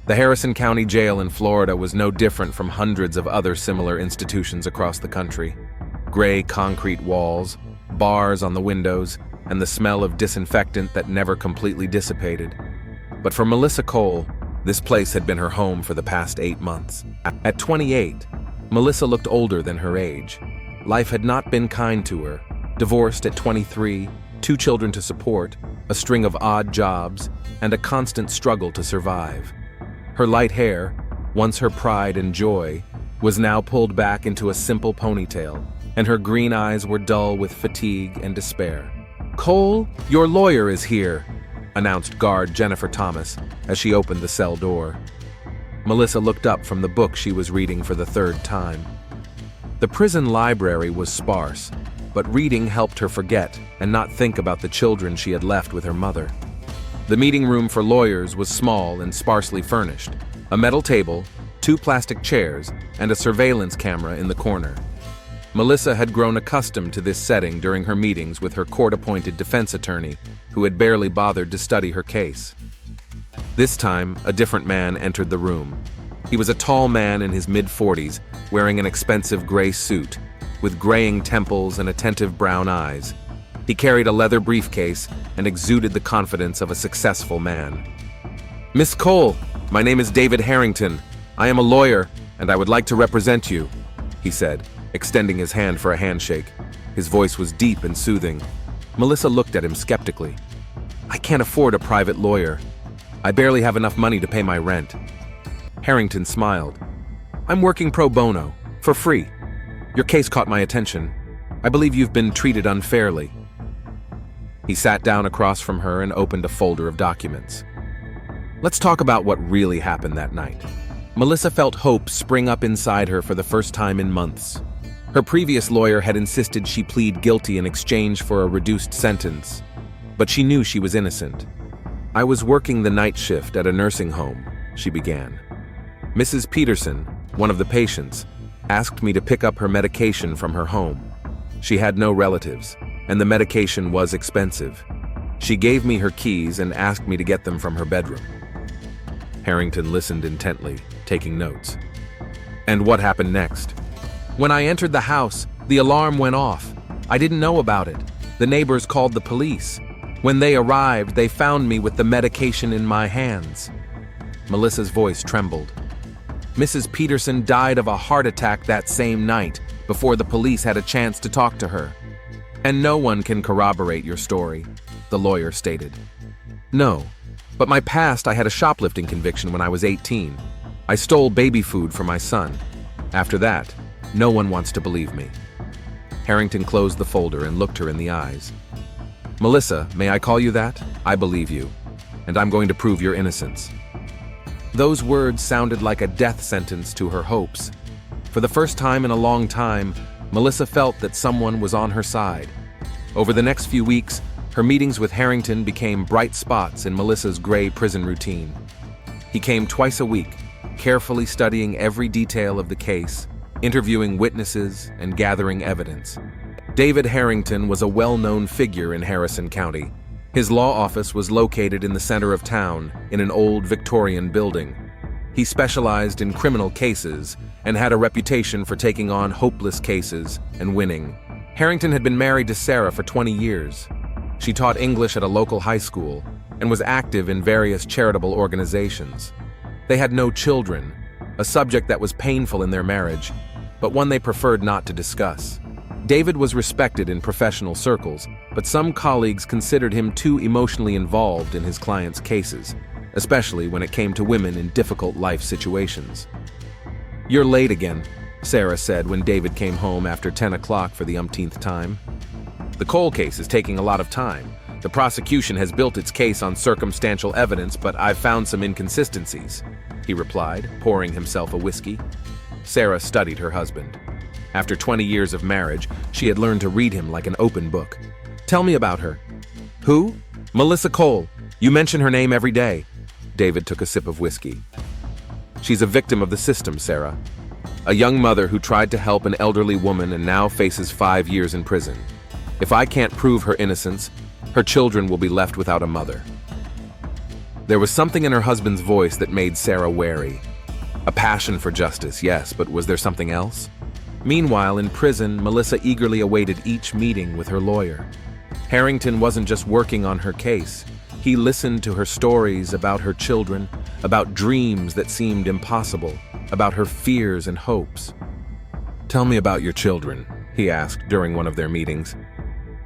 The Harrison County Jail in Florida was no different from hundreds of other similar institutions across the country. Gray concrete walls, bars on the windows, and the smell of disinfectant that never completely dissipated. But for Melissa Cole, this place had been her home for the past 8 months. At 28, Melissa looked older than her age. Life had not been kind to her. Divorced at 23, 2 children to support, a string of odd jobs, and a constant struggle to survive. Her light hair, once her pride and joy, was now pulled back into a simple ponytail, and her green eyes were dull with fatigue and despair. "Cole, your lawyer is here," announced guard Jennifer Thomas as she opened the cell door. Melissa looked up from the book she was reading for the 3rd time. The prison library was sparse, but reading helped her forget and not think about the children she had left with her mother. The meeting room for lawyers was small and sparsely furnished. A metal table, 2 plastic chairs, and a surveillance camera in the corner. Melissa had grown accustomed to this setting during her meetings with her court-appointed defense attorney, who had barely bothered to study her case. This time, a different man entered the room. He was a tall man in his mid-40s, wearing an expensive gray suit, with graying temples and attentive brown eyes. He carried a leather briefcase and exuded the confidence of a successful man. "Miss Cole, my name is David Harrington. I am a lawyer, and I would like to represent you," he said, extending his hand for a handshake. His voice was deep and soothing. Melissa looked at him skeptically. "I can't afford a private lawyer. I barely have enough money to pay my rent." Harrington smiled. "I'm working pro bono, for free. Your case caught my attention. I believe you've been treated unfairly." He sat down across from her and opened a folder of documents. Let's talk about what really happened that night. Melissa felt hope spring up inside her for the first time in months. Her previous lawyer had insisted she plead guilty in exchange for a reduced sentence, but she knew she was innocent. "I was working the night shift at a nursing home," she began. "Mrs. Peterson, one of the patients, asked me to pick up her medication from her home. She had no relatives, and the medication was expensive. She gave me her keys and asked me to get them from her bedroom." Harrington listened intently, taking notes. "And what happened next?" "When I entered the house, the alarm went off. I didn't know about it. The neighbors called the police. When they arrived, they found me with the medication in my hands." Melissa's voice trembled. "Mrs. Peterson died of a heart attack that same night, before the police had a chance to talk to her. And no one can corroborate your story," the lawyer stated. "No, but my past, I had a shoplifting conviction when I was 18. I stole baby food for my son. After that, no one wants to believe me." Harrington closed the folder and looked her in the eyes. "Melissa, may I call you that? I believe you, and I'm going to prove your innocence." Those words sounded like a death sentence to her hopes. For the first time in a long time, Melissa felt that someone was on her side. Over the next few weeks, her meetings with Harrington became bright spots in Melissa's gray prison routine. He came twice a week, carefully studying every detail of the case, interviewing witnesses, and gathering evidence. David Harrington was a well-known figure in Harrison County. His law office was located in the center of town, in an old Victorian building. He specialized in criminal cases and had a reputation for taking on hopeless cases and winning. Harrington had been married to Sarah for 20 years. She taught English at a local high school and was active in various charitable organizations. They had no children, a subject that was painful in their marriage, but one they preferred not to discuss. David was respected in professional circles, but some colleagues considered him too emotionally involved in his clients' cases, especially when it came to women in difficult life situations. "You're late again," Sarah said when David came home after 10 o'clock for the umpteenth time. "The Cole case is taking a lot of time. The prosecution has built its case on circumstantial evidence, but I've found some inconsistencies," he replied, pouring himself a whiskey. Sarah studied her husband. After 20 years of marriage, she had learned to read him like an open book. "Tell me about her." "Who?" "Melissa Cole. You mention her name every day." David took a sip of whiskey. "She's a victim of the system, Sarah. A young mother who tried to help an elderly woman and now faces 5 years in prison. If I can't prove her innocence, her children will be left without a mother." There was something in her husband's voice that made Sarah wary. A passion for justice, yes, but was there something else? Meanwhile, in prison, Melissa eagerly awaited each meeting with her lawyer. Harrington wasn't just working on her case. He listened to her stories about her children, about dreams that seemed impossible, about her fears and hopes. "Tell me about your children," he asked during one of their meetings.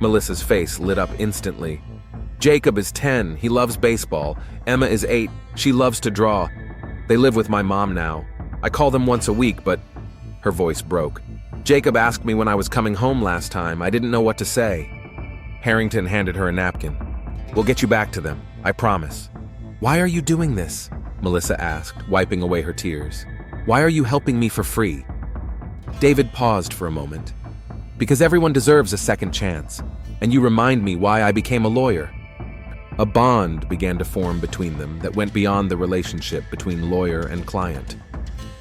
Melissa's face lit up instantly. "Jacob is 10, he loves baseball. Emma is 8, she loves to draw. They live with my mom now. I call them once a week, but..." Her voice broke. "Jacob asked me when I was coming home last time. I didn't know what to say." Harrington handed her a napkin. "We'll get you back to them, I promise." "Why are you doing this?" Melissa asked, wiping away her tears. "Why are you helping me for free?" David paused for a moment. "Because everyone deserves a second chance, and you remind me why I became a lawyer." A bond began to form between them that went beyond the relationship between lawyer and client.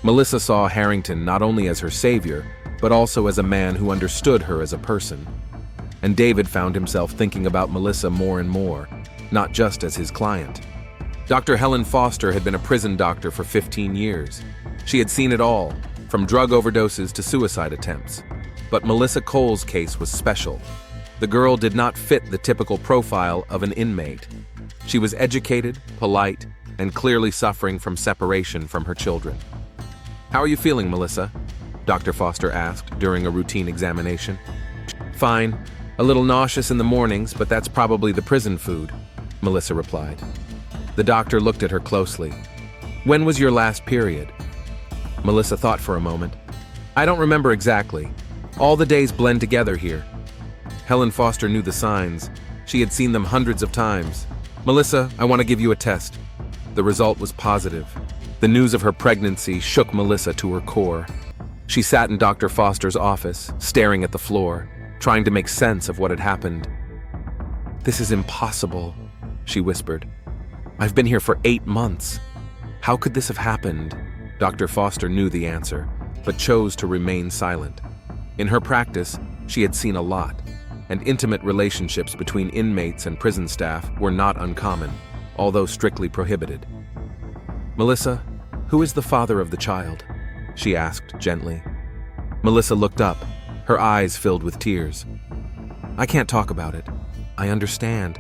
Melissa saw Harrington not only as her savior, but also as a man who understood her as a person. And David found himself thinking about Melissa more and more, not just as his client. Dr. Helen Foster had been a prison doctor for 15 years. She had seen it all, from drug overdoses to suicide attempts. But Melissa Cole's case was special. The girl did not fit the typical profile of an inmate. She was educated, polite, and clearly suffering from separation from her children. "How are you feeling, Melissa?" Dr. Foster asked during a routine examination. "Fine. A little nauseous in the mornings, but that's probably the prison food," Melissa replied. The doctor looked at her closely. "When was your last period?" Melissa thought for a moment. "I don't remember exactly. All the days blend together here." Helen Foster knew the signs. She had seen them hundreds of times. "Melissa, I want to give you a test." The result was positive. The news of her pregnancy shook Melissa to her core. She sat in Dr. Foster's office, staring at the floor, trying to make sense of what had happened. "This is impossible," she whispered. "I've been here for 8 months. How could this have happened?" Dr. Foster knew the answer, but chose to remain silent. In her practice, she had seen a lot, and intimate relationships between inmates and prison staff were not uncommon, although strictly prohibited. "Melissa, who is the father of the child?" she asked gently. Melissa looked up, her eyes filled with tears. "I can't talk about it. I understand.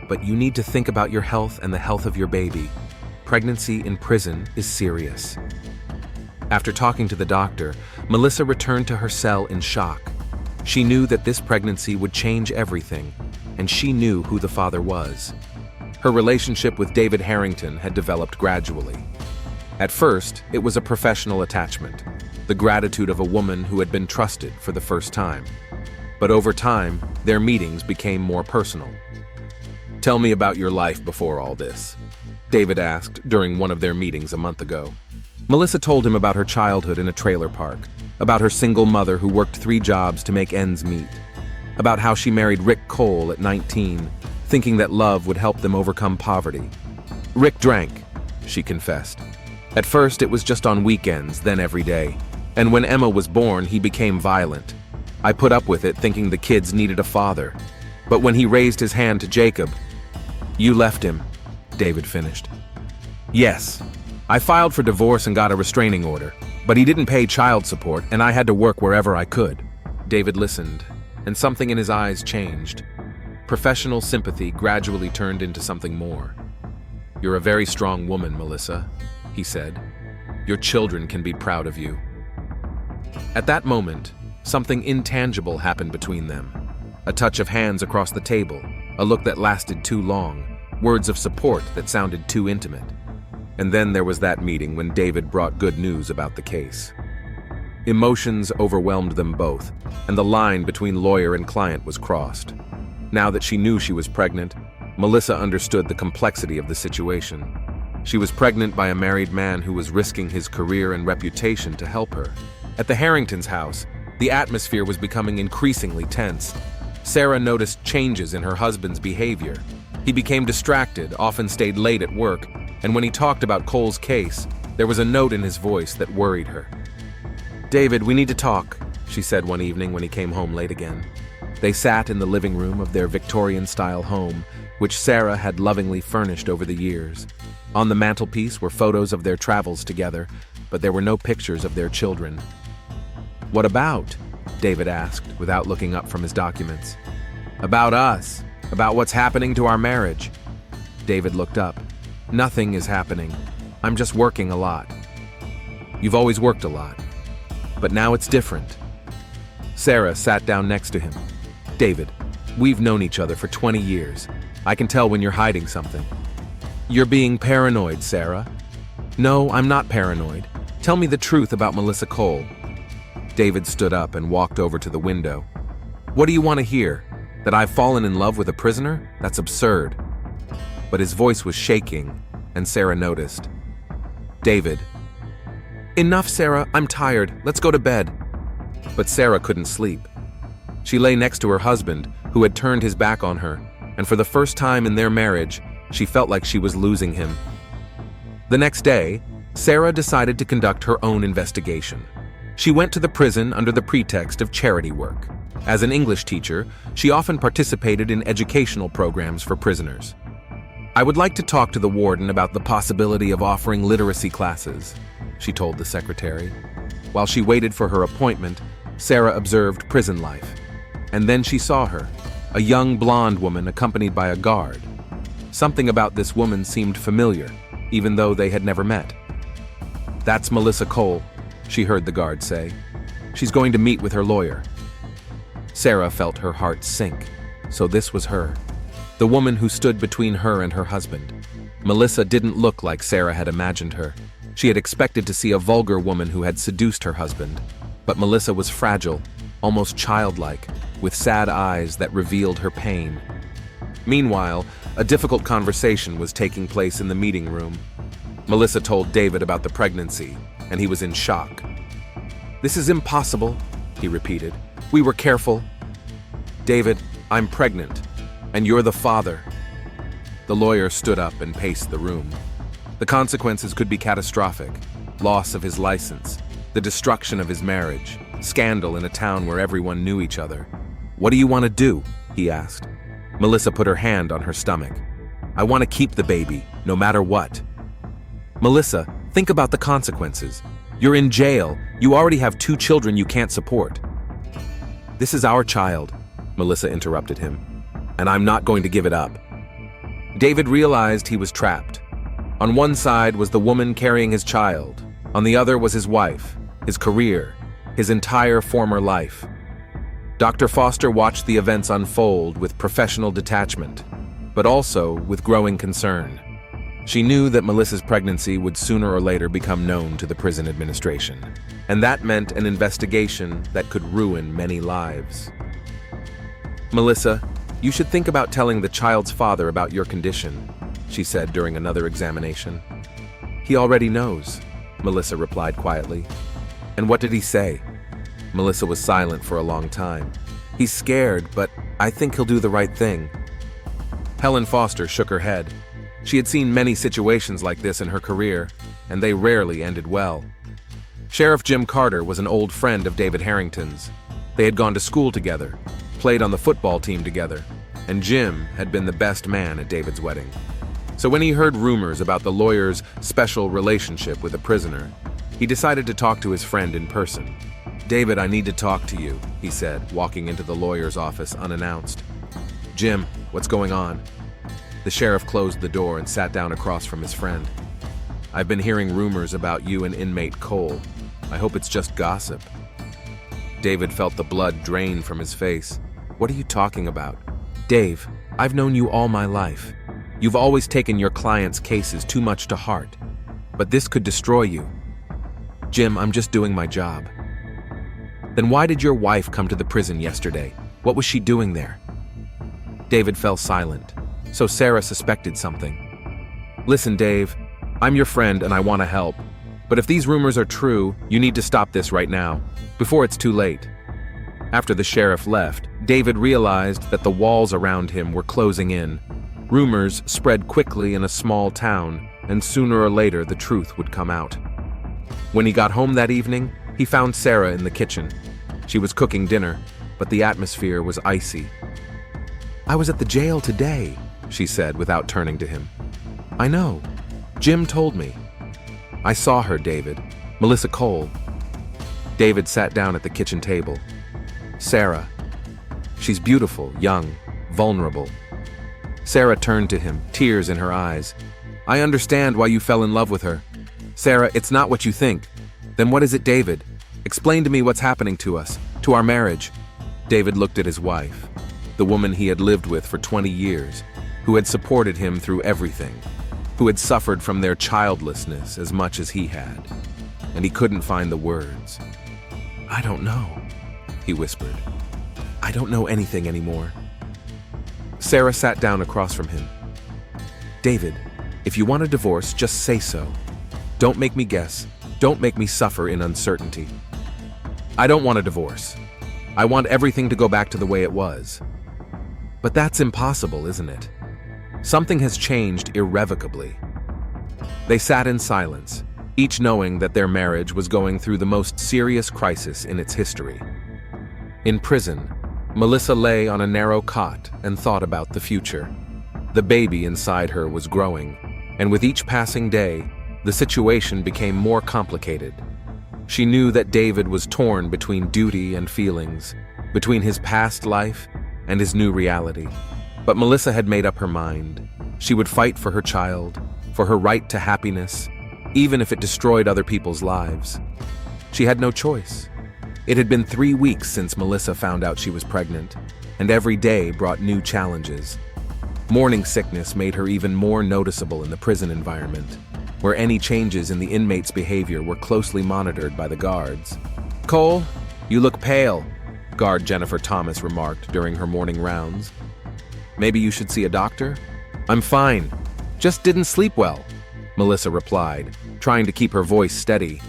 But you need to think about your health and the health of your baby. Pregnancy in prison is serious." After talking to the doctor, Melissa returned to her cell in shock. She knew that this pregnancy would change everything, and she knew who the father was. Her relationship with David Harrington had developed gradually. At first, it was a professional attachment, the gratitude of a woman who had been trusted for the first time. But over time, their meetings became more personal. "Tell me about your life before all this," David asked during one of their meetings a month ago. Melissa told him about her childhood in a trailer park, about her single mother who worked 3 jobs to make ends meet, about how she married Rick Cole at 19, thinking that love would help them overcome poverty. "Rick drank," she confessed. "At first, it was just on weekends, then every day. And when Emma was born, he became violent. I put up with it, thinking the kids needed a father. But when he raised his hand to Jacob..." "You left him," David finished. "Yes. I filed for divorce and got a restraining order, but he didn't pay child support, and I had to work wherever I could." David listened, and something in his eyes changed. Professional sympathy gradually turned into something more. "You're a very strong woman, Melissa," he said. "Your children can be proud of you." At that moment, something intangible happened between them. A touch of hands across the table, a look that lasted too long, words of support that sounded too intimate. And then there was that meeting when David brought good news about the case. Emotions overwhelmed them both, and the line between lawyer and client was crossed. Now that she knew she was pregnant, Melissa understood the complexity of the situation. She was pregnant by a married man who was risking his career and reputation to help her. At the Harringtons' house, the atmosphere was becoming increasingly tense. Sarah noticed changes in her husband's behavior. He became distracted, often stayed late at work, and when he talked about Cole's case, there was a note in his voice that worried her. "David, we need to talk," she said one evening when he came home late again. They sat in the living room of their Victorian-style home, which Sarah had lovingly furnished over the years. On the mantelpiece were photos of their travels together, but there were no pictures of their children. "What about?" David asked, without looking up from his documents. "About us. About what's happening to our marriage." David looked up. "Nothing is happening. I'm just working a lot." "You've always worked a lot. But now it's different." Sarah sat down next to him. "David, we've known each other for 20 years. I can tell when you're hiding something." "You're being paranoid, Sarah." "No, I'm not paranoid. Tell me the truth about Melissa Cole." David stood up and walked over to the window. "What do you want to hear? That I've fallen in love with a prisoner? That's absurd." But his voice was shaking, and Sarah noticed. "David." "Enough, Sarah. I'm tired. Let's go to bed." But Sarah couldn't sleep. She lay next to her husband, who had turned his back on her, and for the first time in their marriage, she felt like she was losing him. The next day, Sarah decided to conduct her own investigation. She went to the prison under the pretext of charity work. As an English teacher, she often participated in educational programs for prisoners. "I would like to talk to the warden about the possibility of offering literacy classes," she told the secretary. While she waited for her appointment, Sarah observed prison life. And then she saw her, a young blonde woman accompanied by a guard. Something about this woman seemed familiar, even though they had never met. "That's Melissa Cole," she heard the guard say. "She's going to meet with her lawyer." Sarah felt her heart sink. So this was her, the woman who stood between her and her husband. Melissa didn't look like Sarah had imagined her. She had expected to see a vulgar woman who had seduced her husband. But Melissa was fragile, almost childlike, with sad eyes that revealed her pain. Meanwhile, a difficult conversation was taking place in the meeting room. Melissa told David about the pregnancy, and he was in shock. "This is impossible," he repeated. "We were careful." "David, I'm pregnant, and you're the father." The lawyer stood up and paced the room. The consequences could be catastrophic: loss of his license, the destruction of his marriage, scandal in a town where everyone knew each other. "What do you want to do?" he asked. Melissa put her hand on her stomach. "I want to keep the baby, no matter what." "Melissa, think about the consequences. You're in jail. You already have 2 children you can't support." "This is our child," Melissa interrupted him, "and I'm not going to give it up." David realized he was trapped. On one side was the woman carrying his child. On the other was his wife, his career, his entire former life. Dr. Foster watched the events unfold with professional detachment, but also with growing concern. She knew that Melissa's pregnancy would sooner or later become known to the prison administration, and that meant an investigation that could ruin many lives. "Melissa, you should think about telling the child's father about your condition," she said during another examination. "He already knows," Melissa replied quietly. "And what did he say?" Melissa was silent for a long time. "He's scared, but I think he'll do the right thing." Helen Foster shook her head. She had seen many situations like this in her career, and they rarely ended well. Sheriff Jim Carter was an old friend of David Harrington's. They had gone to school together, played on the football team together, and Jim had been the best man at David's wedding. So when he heard rumors about the lawyer's special relationship with a prisoner, he decided to talk to his friend in person. "David, I need to talk to you," he said, walking into the lawyer's office unannounced. "Jim, what's going on?" The sheriff closed the door and sat down across from his friend. "I've been hearing rumors about you and Inmate Cole. I hope it's just gossip." David felt the blood drain from his face. "What are you talking about?" "Dave, I've known you all my life. You've always taken your clients' cases too much to heart. But this could destroy you." "Jim, I'm just doing my job." "Then why did your wife come to the prison yesterday? What was she doing there?" David fell silent. So Sarah suspected something. "Listen, Dave, I'm your friend and I want to help. But if these rumors are true, you need to stop this right now, before it's too late." After the sheriff left, David realized that the walls around him were closing in. Rumors spread quickly in a small town, and sooner or later the truth would come out. When he got home that evening, he found Sarah in the kitchen. She was cooking dinner, but the atmosphere was icy. "I was at the jail today," she said without turning to him. I know. Jim told me. I saw her, David. Melissa Cole. David sat down at the kitchen table. Sarah. She's beautiful, young, vulnerable. Sarah turned to him, tears in her eyes. I understand why you fell in love with her. Sarah, it's not what you think. Then what is it, David? Explain to me what's happening to us, to our marriage. David looked at his wife, the woman he had lived with for 20 years, who had supported him through everything, who had suffered from their childlessness as much as he had, and he couldn't find the words. I don't know, he whispered. I don't know anything anymore. Sarah sat down across from him. David, if you want a divorce, just say so. Don't make me guess. Don't make me suffer in uncertainty. I don't want a divorce. I want everything to go back to the way it was. But that's impossible, isn't it? Something has changed irrevocably. They sat in silence, each knowing that their marriage was going through the most serious crisis in its history. In prison, Melissa lay on a narrow cot and thought about the future. The baby inside her was growing, and with each passing day, the situation became more complicated. She knew that David was torn between duty and feelings, between his past life and his new reality. But Melissa had made up her mind. She would fight for her child, for her right to happiness, even if it destroyed other people's lives. She had no choice. It had been 3 weeks since Melissa found out she was pregnant, and every day brought new challenges. Morning sickness made her even more noticeable in the prison environment, where any changes in the inmates' behavior were closely monitored by the guards. Cole, you look pale, guard Jennifer Thomas remarked during her morning rounds. Maybe you should see a doctor? I'm fine. Just didn't sleep well, Melissa replied, trying to keep her voice steady.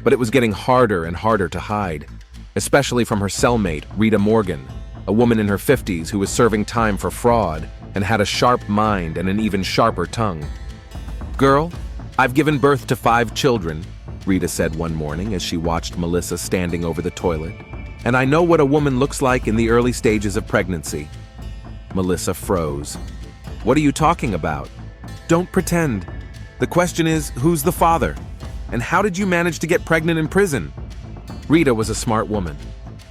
But it was getting harder and harder to hide, especially from her cellmate, Rita Morgan, a woman in her 50s who was serving time for fraud and had a sharp mind and an even sharper tongue. Girl, I've given birth to 5 children, Rita said one morning as she watched Melissa standing over the toilet, and I know what a woman looks like in the early stages of pregnancy. Melissa froze. What are you talking about? Don't pretend. The question is, who's the father? And how did you manage to get pregnant in prison? Rita was a smart woman.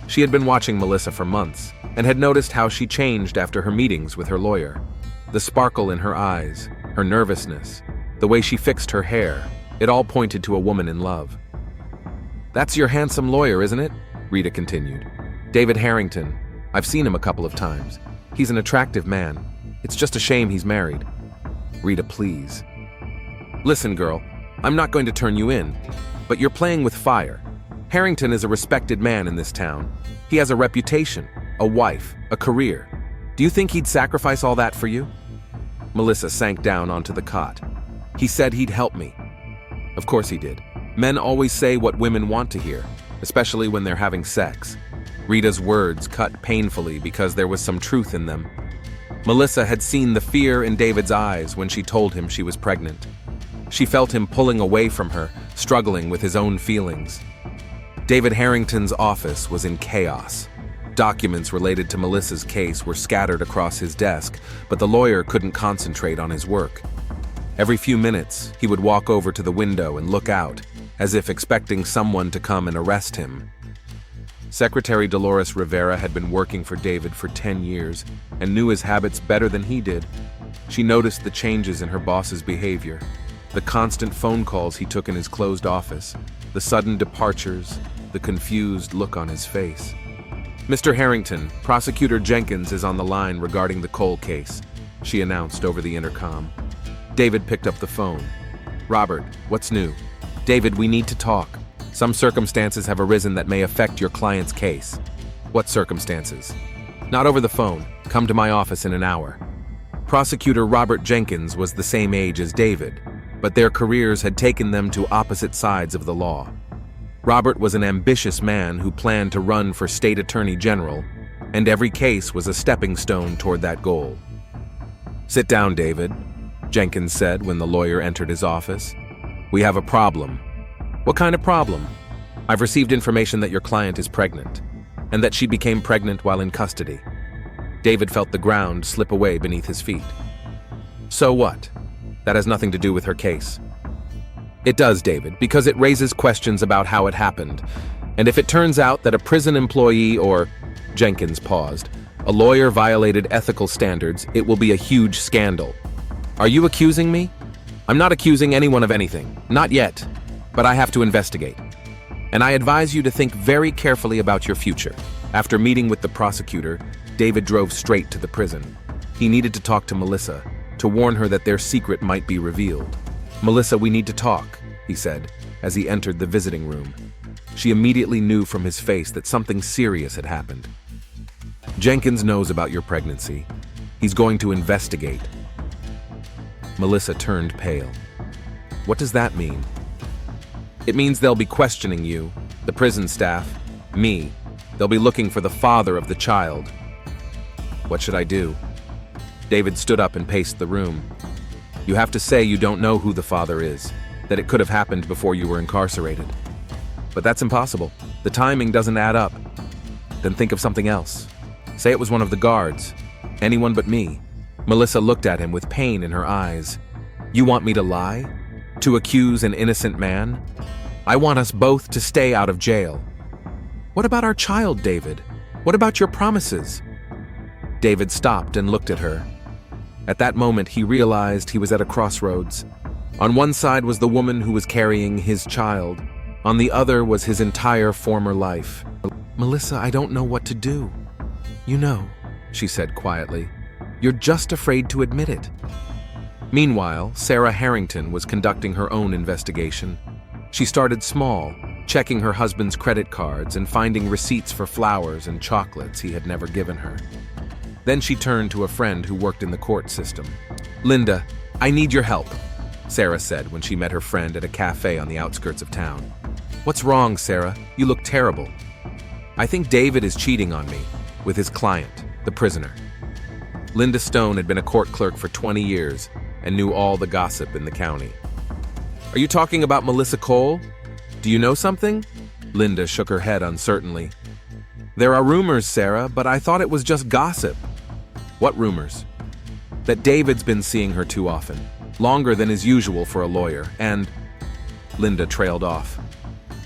She had been watching Melissa for months and had noticed how she changed after her meetings with her lawyer. The sparkle in her eyes, her nervousness, the way she fixed her hair, it all pointed to a woman in love. That's your handsome lawyer, isn't it? Rita continued. David Harrington. I've seen him a couple of times. He's an attractive man. It's just a shame he's married. Rita, please. Listen, girl, I'm not going to turn you in, but you're playing with fire. Harrington is a respected man in this town. He has a reputation, a wife, a career. Do you think he'd sacrifice all that for you? Melissa sank down onto the cot. He said he'd help me. Of course he did. Men always say what women want to hear, especially when they're having sex. Rita's words cut painfully because there was some truth in them. Melissa had seen the fear in David's eyes when she told him she was pregnant. She felt him pulling away from her, struggling with his own feelings. David Harrington's office was in chaos. Documents related to Melissa's case were scattered across his desk, but the lawyer couldn't concentrate on his work. Every few minutes, he would walk over to the window and look out, as if expecting someone to come and arrest him. Secretary Dolores Rivera had been working for David for 10 years and knew his habits better than he did. She noticed the changes in her boss's behavior, the constant phone calls he took in his closed office, the sudden departures, the confused look on his face. Mr. Harrington, Prosecutor Jenkins is on the line regarding the Cole case, she announced over the intercom. David picked up the phone. Robert, what's new? David, we need to talk. Some circumstances have arisen that may affect your client's case. What circumstances? Not over the phone. Come to my office in an hour. Prosecutor Robert Jenkins was the same age as David, but their careers had taken them to opposite sides of the law. Robert was an ambitious man who planned to run for state attorney general, and every case was a stepping stone toward that goal. Sit down, David, Jenkins said when the lawyer entered his office. We have a problem. What kind of problem? I've received information that your client is pregnant, and that she became pregnant while in custody. David felt the ground slip away beneath his feet. So what? That has nothing to do with her case. It does, David, because it raises questions about how it happened. And if it turns out that a prison employee or, Jenkins paused, a lawyer violated ethical standards, it will be a huge scandal. Are you accusing me? I'm not accusing anyone of anything. Not yet. But I have to investigate. And I advise you to think very carefully about your future. After meeting with the prosecutor, David drove straight to the prison. He needed to talk to Melissa, to warn her that their secret might be revealed. "Melissa, we need to talk," he said, as he entered the visiting room. She immediately knew from his face that something serious had happened. "Jenkins knows about your pregnancy. He's going to investigate." Melissa turned pale. "What does that mean?" "It means they'll be questioning you, the prison staff, me. They'll be looking for the father of the child." "What should I do?" David stood up and paced the room. "You have to say you don't know who the father is, that it could have happened before you were incarcerated. But that's impossible. The timing doesn't add up. Then think of something else. Say it was one of the guards. Anyone but me." Melissa looked at him with pain in her eyes. "You want me to lie? To accuse an innocent man? I want us both to stay out of jail." "What about our child, David? What about your promises?" David stopped and looked at her. At that moment, he realized he was at a crossroads. On one side was the woman who was carrying his child. On the other was his entire former life. "Melissa, I don't know what to do." "You know," she said quietly. "You're just afraid to admit it." Meanwhile, Sarah Harrington was conducting her own investigation. She started small, checking her husband's credit cards and finding receipts for flowers and chocolates he had never given her. Then she turned to a friend who worked in the court system. "Linda, I need your help," Sarah said when she met her friend at a cafe on the outskirts of town. "What's wrong, Sarah? You look terrible." "I think David is cheating on me with his client, the prisoner." Linda Stone had been a court clerk for 20 years and knew all the gossip in the county. "Are you talking about Melissa Cole? Do you know something?" Linda shook her head uncertainly. "There are rumors, Sarah, but I thought it was just gossip." "What rumors?" "That David's been seeing her too often, longer than is usual for a lawyer, and—" Linda trailed off.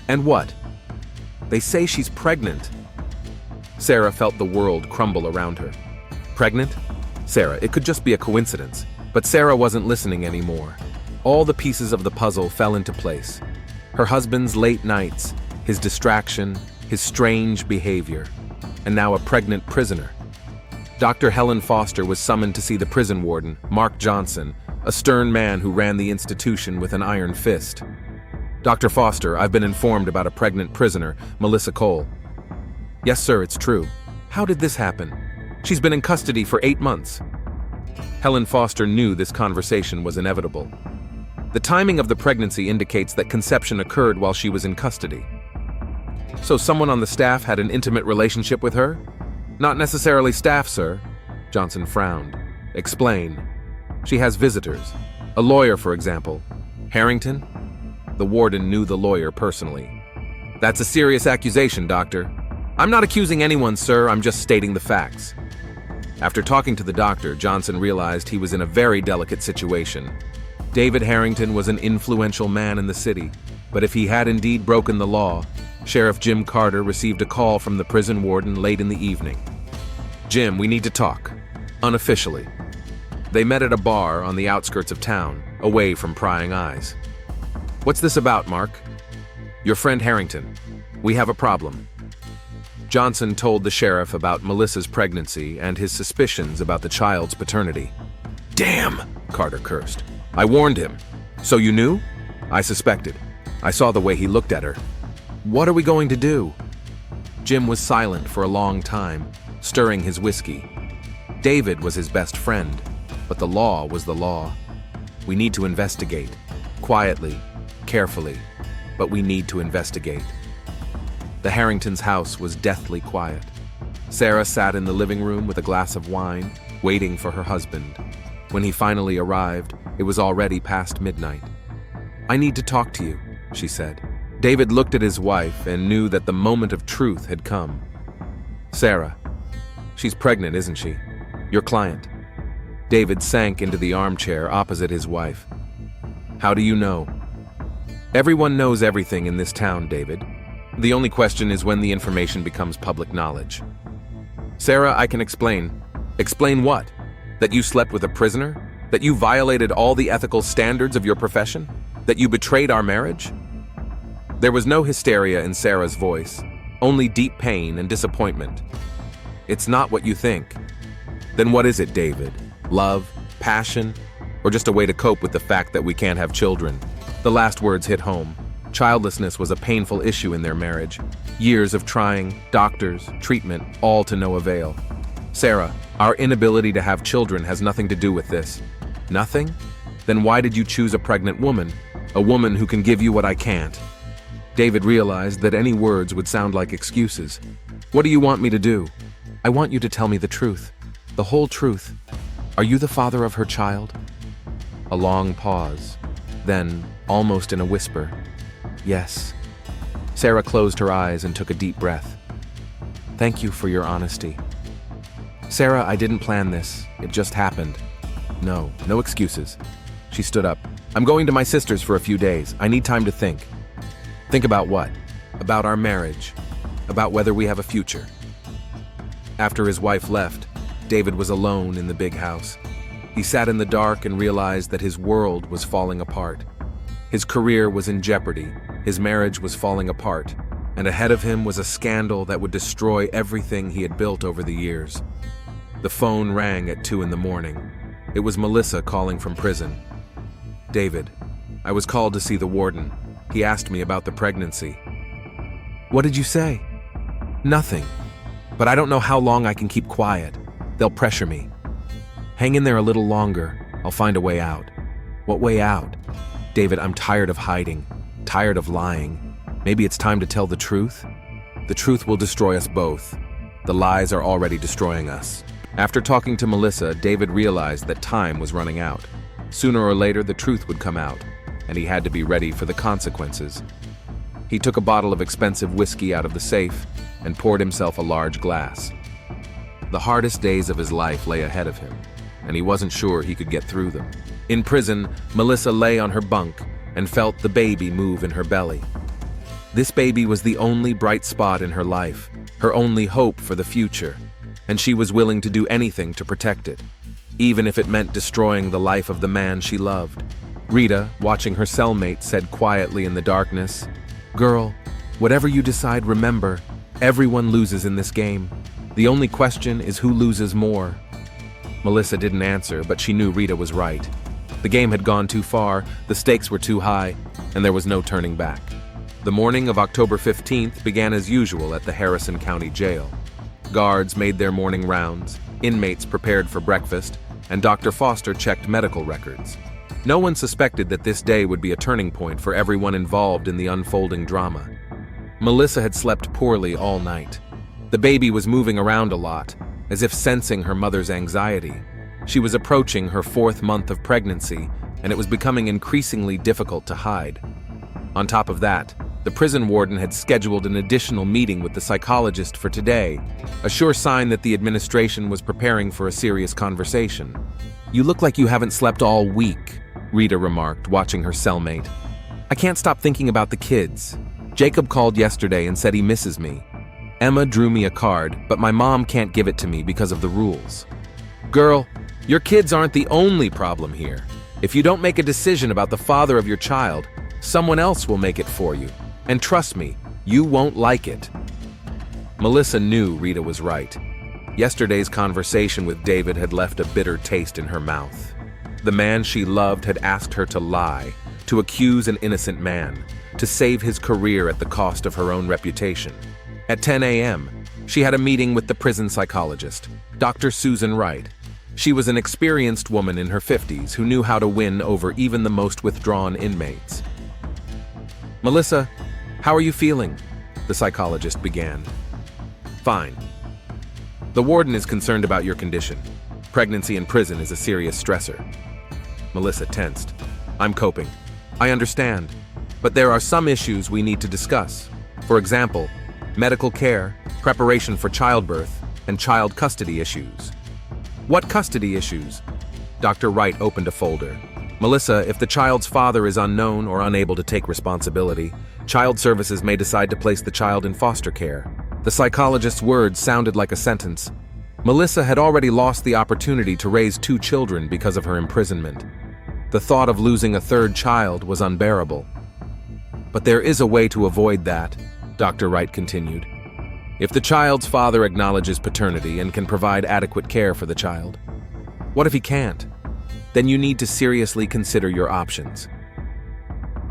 "And what?" "They say she's pregnant." Sarah felt the world crumble around her. "Pregnant? Sarah, it could just be a coincidence." But Sarah wasn't listening anymore. All the pieces of the puzzle fell into place. Her husband's late nights, his distraction, his strange behavior, and now a pregnant prisoner. Dr. Helen Foster was summoned to see the prison warden, Mark Johnson, a stern man who ran the institution with an iron fist. "Dr. Foster, I've been informed about a pregnant prisoner, Melissa Cole." "Yes, sir, it's true." "How did this happen?" "She's been in custody for 8 months." Helen Foster knew this conversation was inevitable. The timing of the pregnancy indicates that conception occurred while she was in custody. "So someone on the staff had an intimate relationship with her?" "Not necessarily staff, sir." Johnson frowned. "Explain." "She has visitors. A lawyer, for example." "Harrington?" The warden knew the lawyer personally. "That's a serious accusation, Doctor." "I'm not accusing anyone, sir. I'm just stating the facts." After talking to the doctor, Johnson realized he was in a very delicate situation. David Harrington was an influential man in the city, but if he had indeed broken the law, Sheriff Jim Carter received a call from the prison warden late in the evening. "Jim, we need to talk. Unofficially." They met at a bar on the outskirts of town, away from prying eyes. "What's this about, Mark?" "Your friend Harrington. We have a problem." Johnson told the sheriff about Melissa's pregnancy and his suspicions about the child's paternity. "Damn!" Carter cursed. "I warned him." "So you knew?" "I suspected. I saw the way he looked at her." "What are we going to do?" Jim was silent for a long time, stirring his whiskey. David was his best friend, but the law was the law. "We need to investigate. Quietly, carefully, but we need to investigate." The Harringtons' house was deathly quiet. Sarah sat in the living room with a glass of wine, waiting for her husband. When he finally arrived, it was already past midnight. "I need to talk to you," she said. David looked at his wife and knew that the moment of truth had come. "Sarah, she's pregnant, isn't she? Your client." David sank into the armchair opposite his wife. How do you know? Everyone knows everything in this town, David. The only question is when the information becomes public knowledge. Sarah, I can explain. Explain what? That you slept with a prisoner? That you violated all the ethical standards of your profession? That you betrayed our marriage? There was no hysteria in Sarah's voice, only deep pain and disappointment. It's not what you think. Then what is it, David? Love? Passion? Or just a way to cope with the fact that we can't have children? The last words hit home. Childlessness was a painful issue in their marriage. Years of trying, doctors, treatment, all to no avail. Sarah, our inability to have children has nothing to do with this. Nothing? Then why did you choose a pregnant woman? A woman who can give you what I can't? David realized that any words would sound like excuses. What do you want me to do? I want you to tell me the truth. The whole truth. Are you the father of her child? A long pause. Then, almost in a whisper, yes. Sarah closed her eyes and took a deep breath. Thank you for your honesty. Sarah, I didn't plan this. It just happened. No excuses. She stood up. I'm going to my sister's for a few days. I need time to think. Think about what? About our marriage. About whether we have a future. After his wife left, David was alone in the big house. He sat in the dark and realized that his world was falling apart. His career was in jeopardy, his marriage was falling apart, and ahead of him was a scandal that would destroy everything he had built over the years. The phone rang at 2 a.m. It was Melissa calling from prison. David, I was called to see the warden. He asked me about the pregnancy. What did you say? Nothing. But I don't know how long I can keep quiet. They'll pressure me. Hang in there a little longer. I'll find a way out. What way out? David, I'm tired of hiding, tired of lying. Maybe it's time to tell the truth? The truth will destroy us both. The lies are already destroying us. After talking to Melissa, David realized that time was running out. Sooner or later, the truth would come out, and he had to be ready for the consequences. He took a bottle of expensive whiskey out of the safe and poured himself a large glass. The hardest days of his life lay ahead of him, and he wasn't sure he could get through them. In prison, Melissa lay on her bunk and felt the baby move in her belly. This baby was the only bright spot in her life, her only hope for the future, and she was willing to do anything to protect it, even if it meant destroying the life of the man she loved. Rita, watching her cellmate, said quietly in the darkness, "Girl, whatever you decide, remember, everyone loses in this game. The only question is who loses more." Melissa didn't answer, but she knew Rita was right. The game had gone too far, the stakes were too high, and there was no turning back. The morning of October 15th began as usual at the Harrison County Jail. Guards made their morning rounds, inmates prepared for breakfast, and Dr. Foster checked medical records. No one suspected that this day would be a turning point for everyone involved in the unfolding drama. Melissa had slept poorly all night. The baby was moving around a lot, as if sensing her mother's anxiety. She was approaching her 4th month of pregnancy, and it was becoming increasingly difficult to hide. On top of that, the prison warden had scheduled an additional meeting with the psychologist for today, a sure sign that the administration was preparing for a serious conversation. "You look like you haven't slept all week," Rita remarked, watching her cellmate. "I can't stop thinking about the kids. Jacob called yesterday and said he misses me. Emma drew me a card, but my mom can't give it to me because of the rules." "Girl, your kids aren't the only problem here. If you don't make a decision about the father of your child, someone else will make it for you. And trust me, you won't like it." Melissa knew Rita was right. Yesterday's conversation with David had left a bitter taste in her mouth. The man she loved had asked her to lie, to accuse an innocent man, to save his career at the cost of her own reputation. At 10 a.m., she had a meeting with the prison psychologist, Dr. Susan Wright. She was an experienced woman in her 50s who knew how to win over even the most withdrawn inmates. "Melissa, how are you feeling?" the psychologist began. "Fine. The warden is concerned about your condition. Pregnancy in prison is a serious stressor." Melissa tensed. "I'm coping. I understand. But there are some issues we need to discuss. For example, medical care, preparation for childbirth, and child custody issues." "What custody issues?" Dr. Wright opened a folder. Melissa, if the child's father is unknown or unable to take responsibility, Child Services may decide to place the child in foster care. The psychologist's words sounded like a sentence. Melissa had already lost the opportunity to raise 2 children because of her imprisonment. The thought of losing a 3rd child was unbearable. But there is a way to avoid that, Dr. Wright continued. If the child's father acknowledges paternity and can provide adequate care for the child. What if he can't? Then you need to seriously consider your options.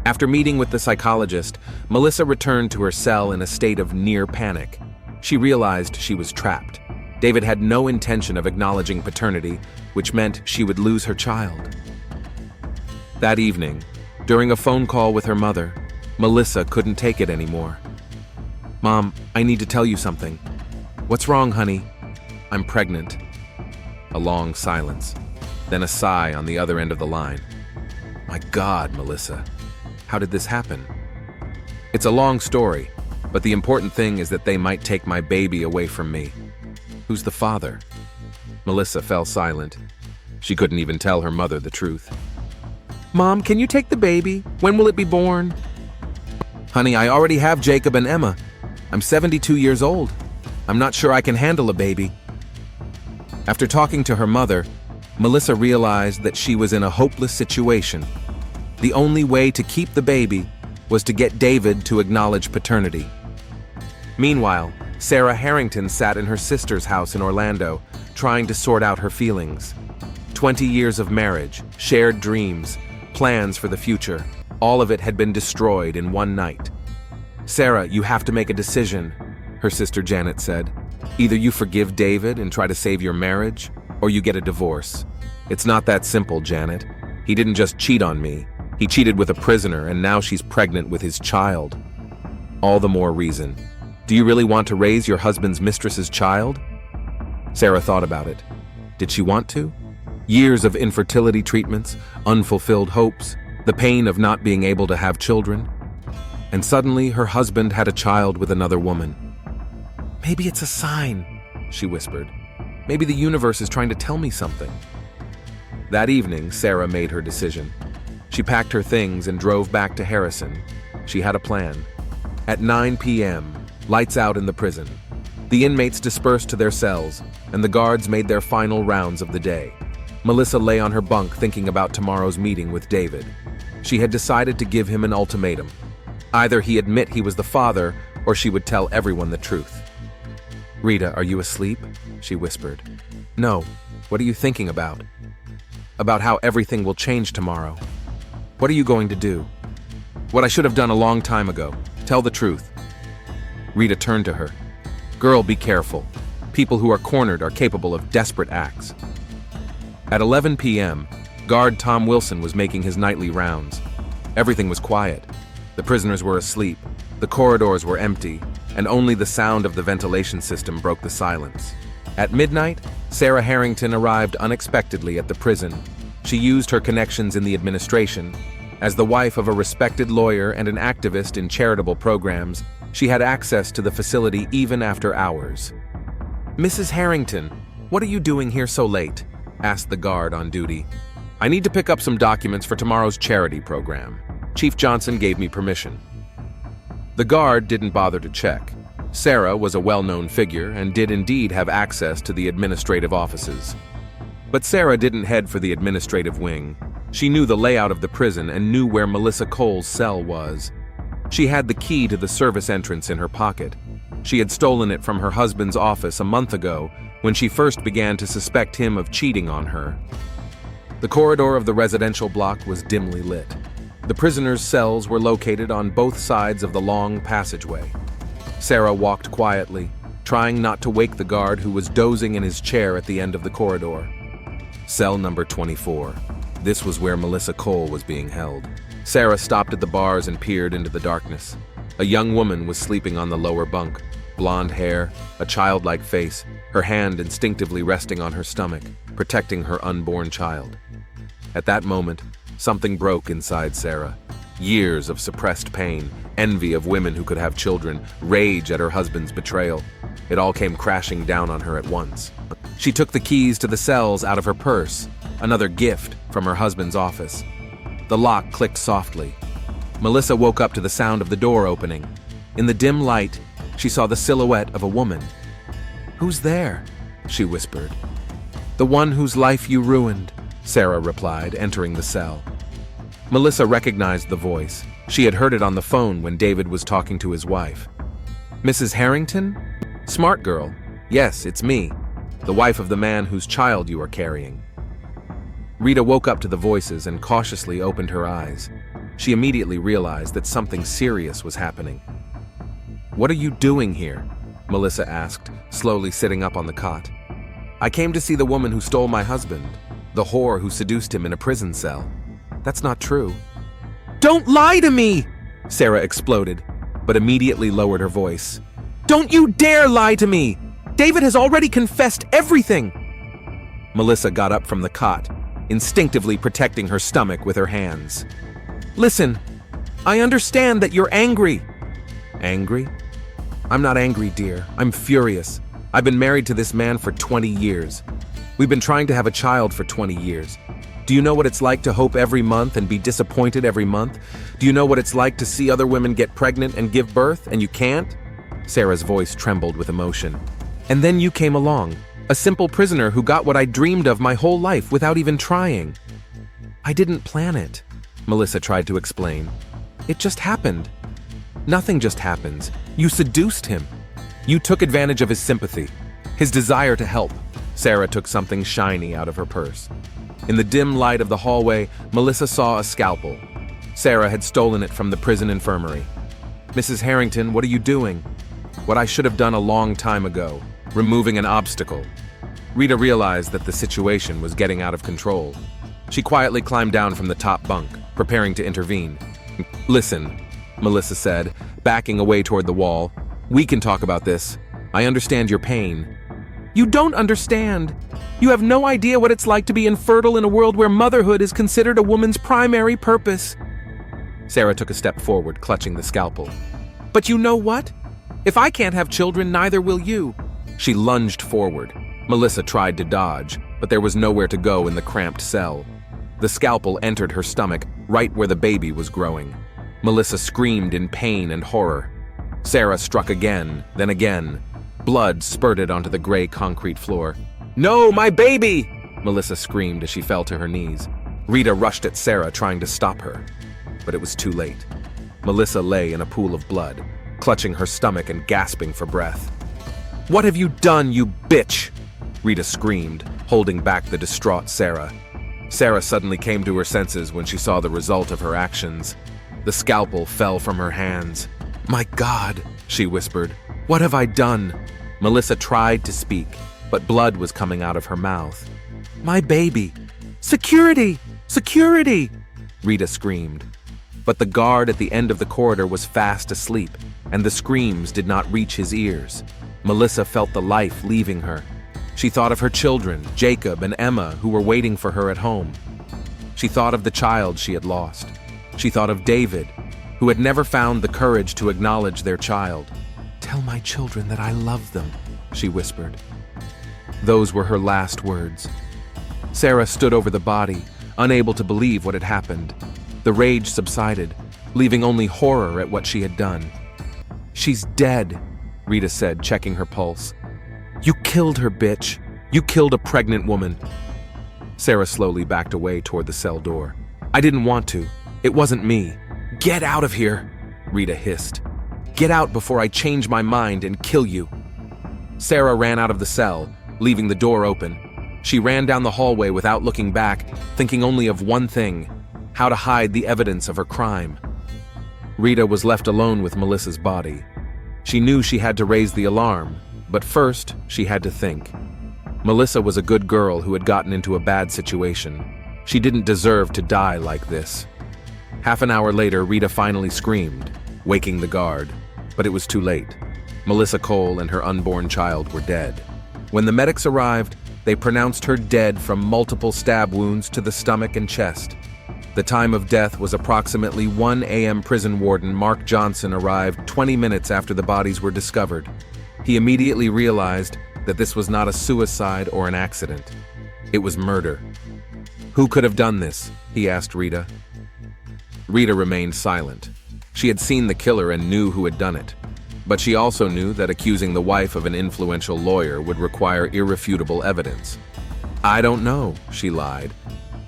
After meeting with the psychologist, Melissa returned to her cell in a state of near panic. She realized she was trapped. David had no intention of acknowledging paternity, which meant she would lose her child. That evening, during a phone call with her mother, Melissa couldn't take it anymore. "Mom, I need to tell you something." "What's wrong, honey?" "I'm pregnant." A long silence, then a sigh on the other end of the line. "My God, Melissa, how did this happen?" "It's a long story, but the important thing is that they might take my baby away from me." "Who's the father?" Melissa fell silent. She couldn't even tell her mother the truth. "Mom, can you take the baby? When will it be born?" "Honey, I already have Jacob and Emma. I'm 72 years old. I'm not sure I can handle a baby." After talking to her mother, Melissa realized that she was in a hopeless situation. The only way to keep the baby was to get David to acknowledge paternity. Meanwhile, Sarah Harrington sat in her sister's house in Orlando, trying to sort out her feelings. 20 years of marriage, shared dreams, plans for the future, all of it had been destroyed in one night. "Sarah, you have to make a decision," her sister Janet said. "Either you forgive David and try to save your marriage, or you get a divorce. It's not that simple, Janet. He didn't just cheat on me. He cheated with a prisoner, and now she's pregnant with his child. All the more reason. Do you really want to raise your husband's mistress's child?" Sarah thought about it. Did she want to? Years of infertility treatments, unfulfilled hopes, the pain of not being able to have children. And suddenly her husband had a child with another woman. "Maybe it's a sign," she whispered. "Maybe the universe is trying to tell me something." That evening, Sarah made her decision. She packed her things and drove back to Harrison. She had a plan. At 9 p.m., lights out in the prison. The inmates dispersed to their cells, and the guards made their final rounds of the day. Melissa lay on her bunk thinking about tomorrow's meeting with David. She had decided to give him an ultimatum. Either he admit he was the father, or she would tell everyone the truth. "Rita, are you asleep?" she whispered. "No. What are you thinking about?" "About how everything will change tomorrow." "What are you going to do?" "What I should have done a long time ago. Tell the truth." Rita turned to her. "Girl, be careful. People who are cornered are capable of desperate acts." At 11 p.m., guard Tom Wilson was making his nightly rounds. Everything was quiet. The prisoners were asleep, the corridors were empty, and only the sound of the ventilation system broke the silence. At midnight, Sarah Harrington arrived unexpectedly at the prison. She used her connections in the administration. As the wife of a respected lawyer and an activist in charitable programs, she had access to the facility even after hours. "Mrs. Harrington, what are you doing here so late?" asked the guard on duty. "I need to pick up some documents for tomorrow's charity program. Chief Johnson gave me permission." The guard didn't bother to check. Sarah was a well-known figure and did indeed have access to the administrative offices. But Sarah didn't head for the administrative wing. She knew the layout of the prison and knew where Melissa Cole's cell was. She had the key to the service entrance in her pocket. She had stolen it from her husband's office a month ago when she first began to suspect him of cheating on her. The corridor of the residential block was dimly lit. The prisoners' cells were located on both sides of the long passageway. Sarah walked quietly, trying not to wake the guard who was dozing in his chair at the end of the corridor. Cell number 24. This was where Melissa Cole was being held. Sarah stopped at the bars and peered into the darkness. A young woman was sleeping on the lower bunk, blonde hair, a childlike face, her hand instinctively resting on her stomach, protecting her unborn child. At that moment, something broke inside Sarah. Years of suppressed pain, envy of women who could have children, rage at her husband's betrayal. It all came crashing down on her at once. She took the keys to the cells out of her purse. another gift from her husband's office. The lock clicked softly. Melissa woke up to the sound of the door opening. In the dim light, she saw the silhouette of a woman. "Who's there?" she whispered. "The one whose life you ruined," Sarah replied, entering the cell. Melissa recognized the voice. She had heard it on the phone when David was talking to his wife. "Mrs. Harrington? Smart girl. Yes, it's me, the wife of the man whose child you are carrying." Rita woke up to the voices and cautiously opened her eyes. She immediately realized that something serious was happening. "What are you doing here?" Melissa asked, slowly sitting up on the cot. "I came to see the woman who stole my husband, the whore who seduced him in a prison cell." "That's not true." "Don't lie to me!" Sarah exploded, but immediately lowered her voice. "Don't you dare lie to me! David has already confessed everything!" Melissa got up from the cot, instinctively protecting her stomach with her hands. "Listen, I understand that you're angry." "Angry? I'm not angry, dear. I'm furious. I've been married to this man for 20 years. We've been trying to have a child for 20 years. Do you know what it's like to hope every month and be disappointed every month? Do you know what it's like to see other women get pregnant and give birth, and you can't?" Sarah's voice trembled with emotion. "And then you came along, a simple prisoner who got what I dreamed of my whole life without even trying." "I didn't plan it," Melissa tried to explain. "It just happened." "Nothing just happens. You seduced him. You took advantage of his sympathy, his desire to help." Sarah took something shiny out of her purse. In the dim light of the hallway, Melissa saw a scalpel. Sarah had stolen it from the prison infirmary. "Mrs. Harrington, what are you doing?" "What I should have done a long time ago, removing an obstacle." Rita realized that the situation was getting out of control. She quietly climbed down from the top bunk, preparing to intervene. "Listen," Melissa said, backing away toward the wall. "We can talk about this. I understand your pain." "You don't understand. You have no idea what it's like to be infertile in a world where motherhood is considered a woman's primary purpose." Sarah took a step forward, clutching the scalpel. "But you know what? If I can't have children, neither will you." She lunged forward. Melissa tried to dodge, but there was nowhere to go in the cramped cell. The scalpel entered her stomach, right where the baby was growing. Melissa screamed in pain and horror. Sarah struck again, then again. Blood spurted onto the gray concrete floor. "No, my baby!" Melissa screamed as she fell to her knees. Rita rushed at Sarah, trying to stop her. But it was too late. Melissa lay in a pool of blood, clutching her stomach and gasping for breath. "What have you done, you bitch?" Rita screamed, holding back the distraught Sarah. Sarah suddenly came to her senses when she saw the result of her actions. The scalpel fell from her hands. "My God," she whispered. "What have I done?" Melissa tried to speak, but blood was coming out of her mouth. "My baby! Security! Security!" Rita screamed. But the guard at the end of the corridor was fast asleep, and the screams did not reach his ears. Melissa felt the life leaving her. She thought of her children, Jacob and Emma, who were waiting for her at home. She thought of the child she had lost. She thought of David, who had never found the courage to acknowledge their child. "Tell my children that I love them," she whispered. Those were her last words. Sarah stood over the body, unable to believe what had happened. The rage subsided, leaving only horror at what she had done. "She's dead," Rita said, checking her pulse. "You killed her, bitch. You killed a pregnant woman." Sarah slowly backed away toward the cell door. "I didn't want to. It wasn't me." "Get out of here," Rita hissed. "Get out before I change my mind and kill you." Sarah ran out of the cell, leaving the door open. She ran down the hallway without looking back, thinking only of one thing: how to hide the evidence of her crime. Rita was left alone with Melissa's body. She knew she had to raise the alarm, but first she had to think. Melissa was a good girl who had gotten into a bad situation. She didn't deserve to die like this. Half an hour later, Rita finally screamed, waking the guard. But it was too late. Melissa Cole and her unborn child were dead. When the medics arrived, they pronounced her dead from multiple stab wounds to the stomach and chest. The time of death was approximately 1 a.m. Prison warden Mark Johnson arrived 20 minutes after the bodies were discovered. He immediately realized that this was not a suicide or an accident. It was murder. "Who could have done this?" he asked Rita. Rita remained silent. She had seen the killer and knew who had done it. But she also knew that accusing the wife of an influential lawyer would require irrefutable evidence. "I don't know," she lied.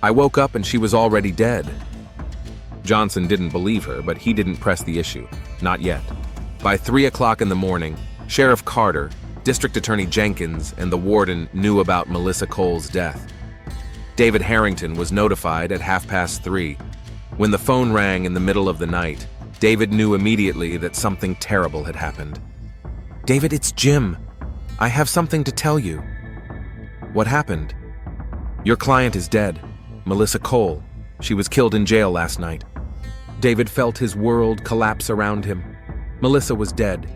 "I woke up and she was already dead." Johnson didn't believe her, but he didn't press the issue. Not yet. By 3 o'clock in the morning, Sheriff Carter, District Attorney Jenkins, and the warden knew about Melissa Cole's death. David Harrington was notified at 3:30. When the phone rang in the middle of the night, David knew immediately that something terrible had happened. "David, it's Jim. I have something to tell you." "What happened?" "Your client is dead. Melissa Cole. She was killed in jail last night." David felt his world collapse around him. Melissa was dead.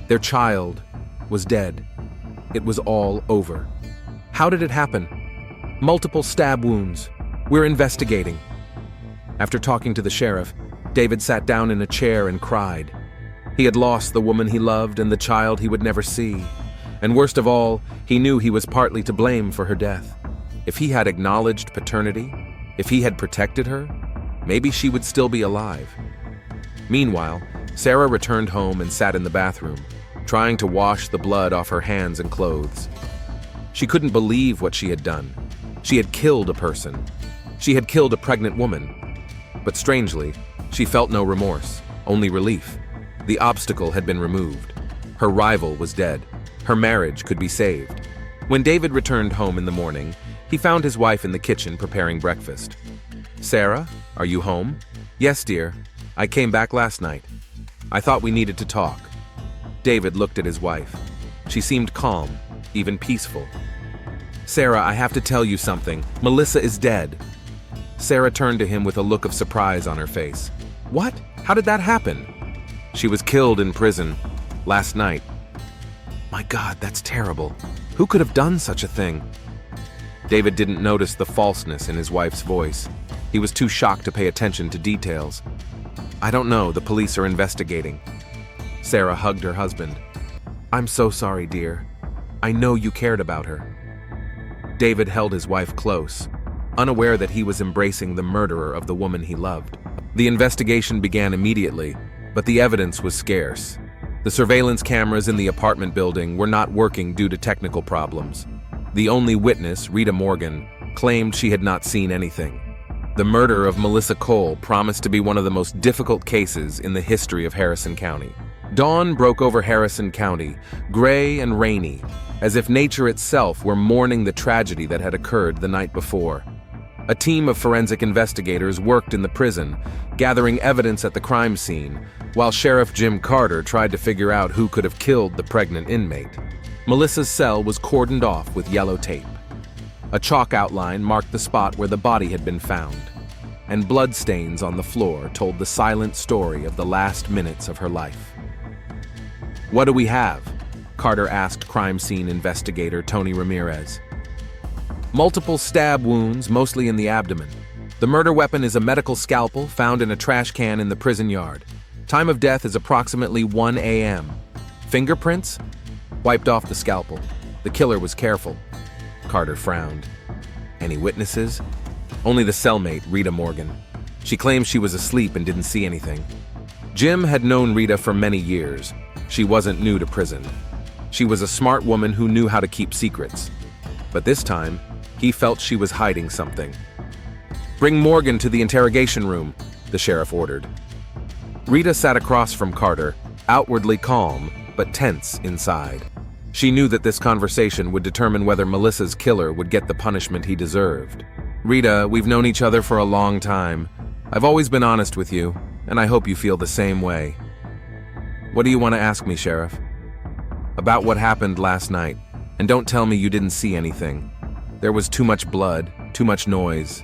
Their child was dead. It was all over. "How did it happen?" "Multiple stab wounds. We're investigating." After talking to the sheriff, David sat down in a chair and cried. He had lost the woman he loved and the child he would never see. And worst of all, he knew he was partly to blame for her death. If he had acknowledged paternity, if he had protected her, maybe she would still be alive. Meanwhile, Sarah returned home and sat in the bathroom, trying to wash the blood off her hands and clothes. She couldn't believe what she had done. She had killed a person. She had killed a pregnant woman. But strangely, she felt no remorse, only relief. The obstacle had been removed. Her rival was dead. Her marriage could be saved. When David returned home in the morning, he found his wife in the kitchen preparing breakfast. "Sarah, are you home?" "Yes, dear. I came back last night. I thought we needed to talk." David looked at his wife. She seemed calm, even peaceful. "Sarah, I have to tell you something. Melissa is dead." Sarah turned to him with a look of surprise on her face. "What? How did that happen?" "She was killed in prison last night." "My God, that's terrible. Who could have done such a thing?" David didn't notice the falseness in his wife's voice. He was too shocked to pay attention to details. "I don't know. The police are investigating." Sarah hugged her husband. "I'm so sorry, dear. I know you cared about her." David held his wife close, unaware that he was embracing the murderer of the woman he loved. The investigation began immediately, but the evidence was scarce. The surveillance cameras in the apartment building were not working due to technical problems. The only witness, Rita Morgan, claimed she had not seen anything. The murder of Melissa Cole promised to be one of the most difficult cases in the history of Harrison County. Dawn broke over Harrison County, gray and rainy, as if nature itself were mourning the tragedy that had occurred the night before. A team of forensic investigators worked in the prison, gathering evidence at the crime scene, while Sheriff Jim Carter tried to figure out who could have killed the pregnant inmate. Melissa's cell was cordoned off with yellow tape. A chalk outline marked the spot where the body had been found, and bloodstains on the floor told the silent story of the last minutes of her life. "What do we have?" Carter asked crime scene investigator Tony Ramirez. "Multiple stab wounds, mostly in the abdomen. The murder weapon is a medical scalpel found in a trash can in the prison yard. Time of death is approximately 1 a.m. Fingerprints? Wiped off the scalpel. The killer was careful." Carter frowned. "Any witnesses?" "Only the cellmate, Rita Morgan. She claims she was asleep and didn't see anything." Jim had known Rita for many years. She wasn't new to prison. She was a smart woman who knew how to keep secrets. But this time, he felt she was hiding something. "Bring Morgan to the interrogation room," the sheriff ordered. Rita sat across from Carter, outwardly calm, but tense inside. She knew that this conversation would determine whether Melissa's killer would get the punishment he deserved. "Rita, we've known each other for a long time. I've always been honest with you, and I hope you feel the same way." "What do you want to ask me, Sheriff?" "About what happened last night. And don't tell me you didn't see anything. There was too much blood, too much noise."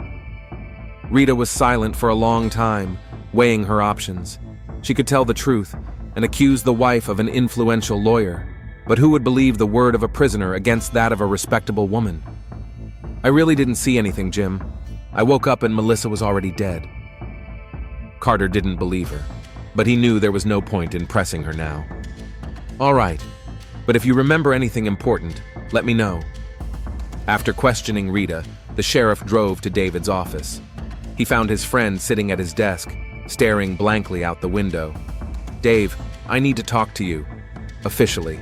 Rita was silent for a long time, weighing her options. She could tell the truth and accuse the wife of an influential lawyer, but who would believe the word of a prisoner against that of a respectable woman? "I really didn't see anything, Jim. I woke up and Melissa was already dead." Carter didn't believe her, but he knew there was no point in pressing her now. "All right, but if you remember anything important, let me know." After questioning Rita, the sheriff drove to David's office. He found his friend sitting at his desk, staring blankly out the window. "Dave, I need to talk to you. Officially."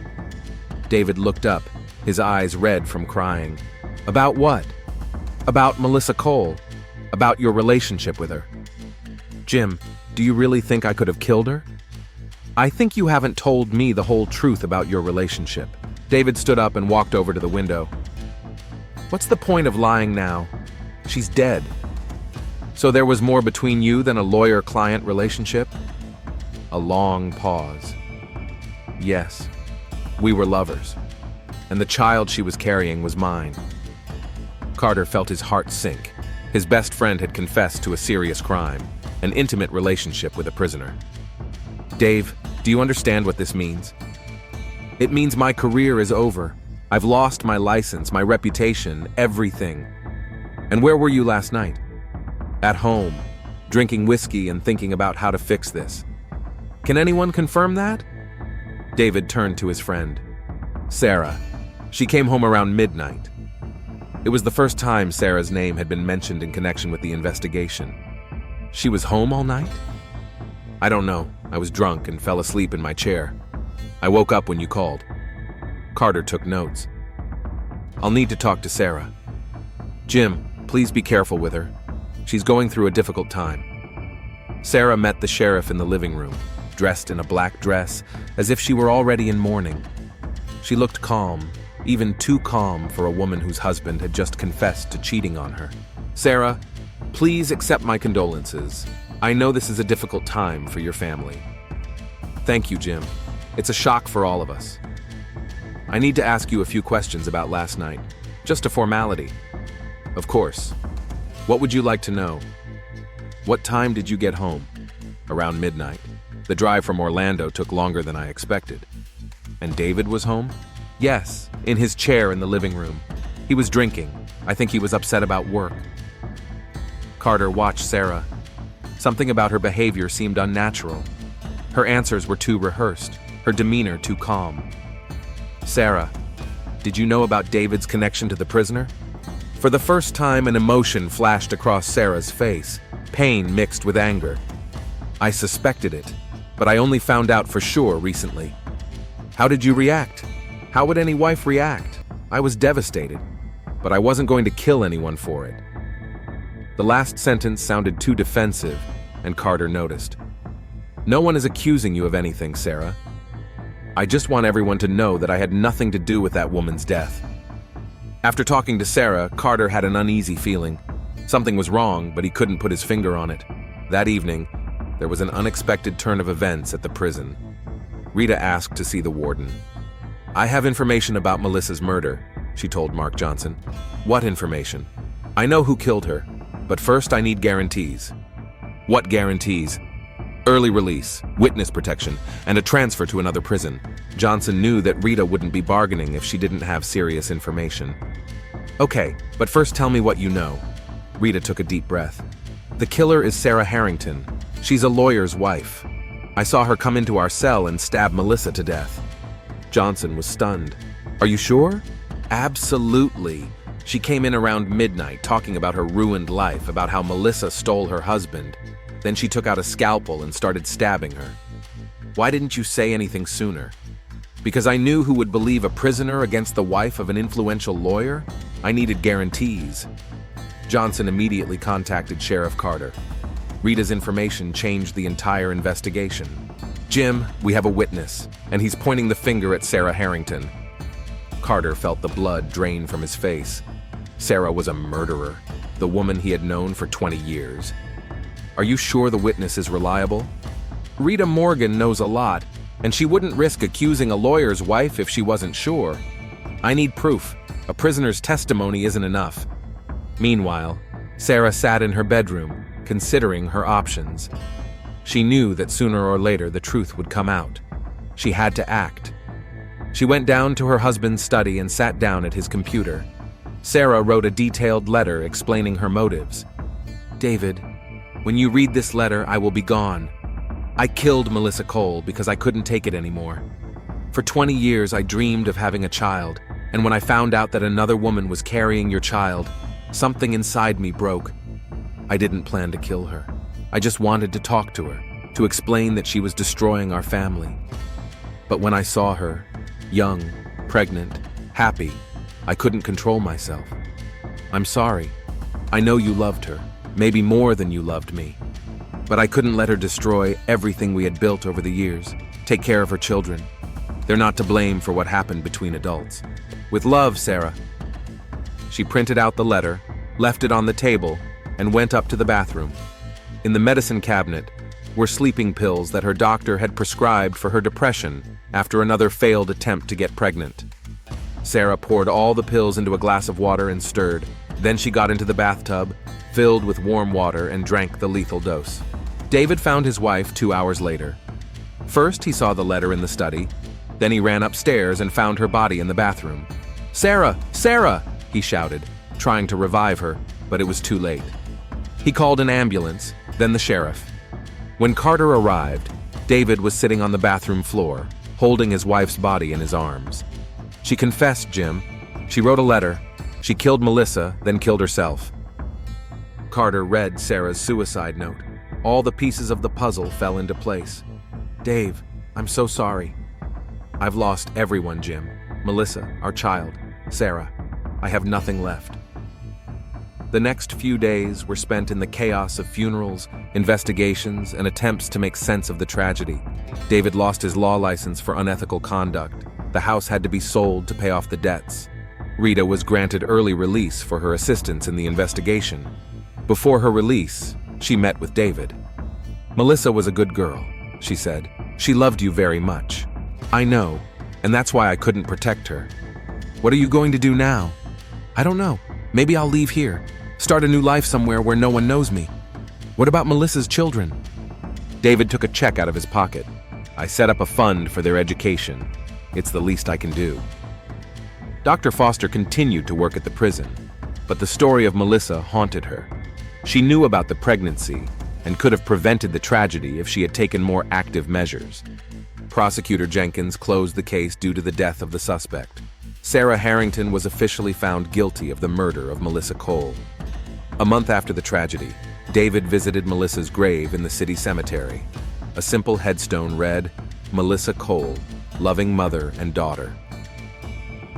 David looked up, his eyes red from crying. "About what?" "About Melissa Cole. About your relationship with her." "Jim, do you really think I could have killed her?" "I think you haven't told me the whole truth about your relationship." David stood up and walked over to the window. "What's the point of lying now? She's dead." "So there was more between you than a lawyer-client relationship?" A long pause. "Yes, we were lovers, and the child she was carrying was mine." Carter felt his heart sink. His best friend had confessed to a serious crime, an intimate relationship with a prisoner. "Dave, do you understand what this means?" "It means my career is over. I've lost my license, my reputation, everything." "And where were you last night?" "At home, drinking whiskey and thinking about how to fix this." "Can anyone confirm that?" David turned to his friend. "Sarah. She came home around midnight." It was the first time Sarah's name had been mentioned in connection with the investigation. "She was home all night?" "I don't know. I was drunk and fell asleep in my chair. I woke up when you called." Carter took notes. "I'll need to talk to Sarah. Jim, please be careful with her. She's going through a difficult time." Sarah met the sheriff in the living room, dressed in a black dress, as if she were already in mourning. She looked calm, even too calm for a woman whose husband had just confessed to cheating on her. "Sarah, please accept my condolences. I know this is a difficult time for your family." "Thank you, Jim. It's a shock for all of us. I need to ask you a few questions about last night. Just a formality." "Of course. What would you like to know?" "What time did you get home?" "Around midnight. The drive from Orlando took longer than I expected." "And David was home?" "Yes, in his chair in the living room. He was drinking. I think he was upset about work." Carter watched Sarah. Something about her behavior seemed unnatural. Her answers were too rehearsed, her demeanor too calm. "Sarah, did you know about David's connection to the prisoner?" For the first time, an emotion flashed across Sarah's face, pain mixed with anger. "I suspected it, but I only found out for sure recently." "How did you react?" "How would any wife react? I was devastated, but I wasn't going to kill anyone for it." The last sentence sounded too defensive, and Carter noticed. "No one is accusing you of anything, Sarah. I just want everyone to know that I had nothing to do with that woman's death." After talking to Sarah, Carter had an uneasy feeling. Something was wrong, but he couldn't put his finger on it. That evening, there was an unexpected turn of events at the prison. Rita asked to see the warden. "I have information about Melissa's murder," she told Mark Johnson. "What information?" "I know who killed her, but first I need guarantees." "What guarantees?" "Early release, witness protection, and a transfer to another prison." Johnson knew that Rita wouldn't be bargaining if she didn't have serious information. "Okay, but first tell me what you know." Rita took a deep breath. "The killer is Sarah Harrington. She's a lawyer's wife. I saw her come into our cell and stab Melissa to death." Johnson was stunned. "Are you sure?" "Absolutely. She came in around midnight talking about her ruined life, about how Melissa stole her husband. Then she took out a scalpel and started stabbing her." "Why didn't you say anything sooner?" "Because I knew who would believe a prisoner against the wife of an influential lawyer. I needed guarantees." Johnson immediately contacted Sheriff Carter. Rita's information changed the entire investigation. "Jim, we have a witness, and he's pointing the finger at Sarah Harrington." Carter felt the blood drain from his face. Sarah was a murderer, the woman he had known for 20 years. "Are you sure the witness is reliable?" "Rita Morgan knows a lot, and she wouldn't risk accusing a lawyer's wife if she wasn't sure. I need proof. A prisoner's testimony isn't enough." Meanwhile, Sarah sat in her bedroom, considering her options. She knew that sooner or later the truth would come out. She had to act. She went down to her husband's study and sat down at his computer. Sarah wrote a detailed letter explaining her motives. "David, when you read this letter, I will be gone. I killed Melissa Cole because I couldn't take it anymore. For 20 years, I dreamed of having a child, and when I found out that another woman was carrying your child, Something inside me broke. I didn't plan to kill her. I just wanted to talk to her, to explain that she was destroying our family. But when I saw her, young, pregnant, happy, I couldn't control myself. I'm sorry. I know you loved her, maybe more than you loved me. But I couldn't let her destroy everything we had built over the years, take care of her children. They're not to blame for what happened between adults. With love, Sarah. She printed out the letter, left it on the table, and went up to the bathroom. In the medicine cabinet were sleeping pills that her doctor had prescribed for her depression after another failed attempt to get pregnant. Sarah poured all the pills into a glass of water and stirred. Then she got into the bathtub, filled with warm water, and drank the lethal dose. David found his wife 2 hours later. First, he saw the letter in the study. Then he ran upstairs and found her body in the bathroom. "Sarah! Sarah!" he shouted, trying to revive her, but it was too late. He called an ambulance, then the sheriff. When Carter arrived, David was sitting on the bathroom floor, holding his wife's body in his arms. She confessed, Jim. She wrote a letter. She killed Melissa, then killed herself. Carter read Sarah's suicide note. All the pieces of the puzzle fell into place. "Dave, I'm so sorry. I've lost everyone, Jim. Melissa, our child, Sarah. I have nothing left." The next few days were spent in the chaos of funerals, investigations, and attempts to make sense of the tragedy. David lost his law license for unethical conduct. The house had to be sold to pay off the debts. Rita was granted early release for her assistance in the investigation. Before her release, she met with David. "Melissa was a good girl," she said. "She loved you very much." "I know, and that's why I couldn't protect her." "What are you going to do now?" "I don't know. Maybe I'll leave here. Start a new life somewhere where no one knows me." "What about Melissa's children?" David took a check out of his pocket. "I set up a fund for their education. It's the least I can do." Dr. Foster continued to work at the prison, but the story of Melissa haunted her. She knew about the pregnancy and could have prevented the tragedy if she had taken more active measures. Prosecutor Jenkins closed the case due to the death of the suspect. Sarah Harrington was officially found guilty of the murder of Melissa Cole. A month after the tragedy, David visited Melissa's grave in the city cemetery. A simple headstone read, "Melissa Cole, loving mother and daughter."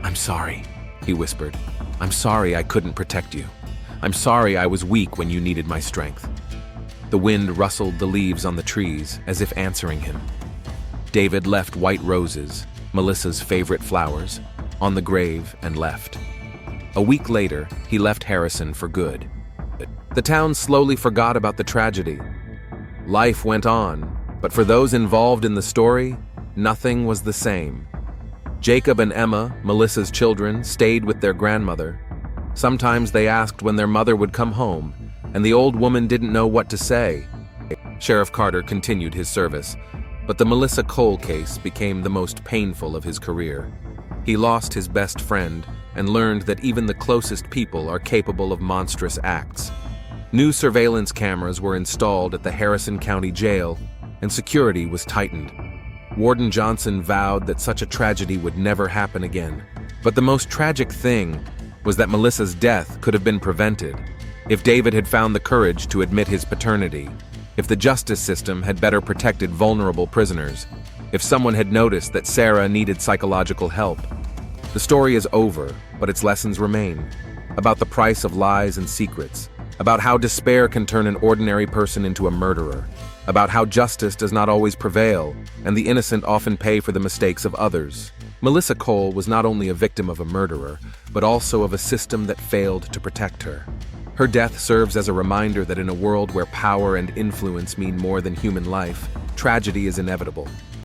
"I'm sorry," he whispered. "I'm sorry I couldn't protect you. I'm sorry I was weak when you needed my strength." The wind rustled the leaves on the trees as if answering him. David left white roses, Melissa's favorite flowers, on the grave and left. A week later, he left Harrison for good. The town slowly forgot about the tragedy. Life went on, but for those involved in the story, nothing was the same. Jacob and Emma, Melissa's children, stayed with their grandmother. Sometimes they asked when their mother would come home, and the old woman didn't know what to say. Sheriff Carter continued his service, but the Melissa Cole case became the most painful of his career. He lost his best friend and learned that even the closest people are capable of monstrous acts. New surveillance cameras were installed at the Harrison County Jail, and security was tightened. Warden Johnson vowed that such a tragedy would never happen again. But the most tragic thing was that Melissa's death could have been prevented if David had found the courage to admit his paternity, if the justice system had better protected vulnerable prisoners, if someone had noticed that Sarah needed psychological help. The story is over, but its lessons remain. About the price of lies and secrets, about how despair can turn an ordinary person into a murderer, about how justice does not always prevail, and the innocent often pay for the mistakes of others. Melissa Cole was not only a victim of a murderer, but also of a system that failed to protect her. Her death serves as a reminder that in a world where power and influence mean more than human life, tragedy is inevitable.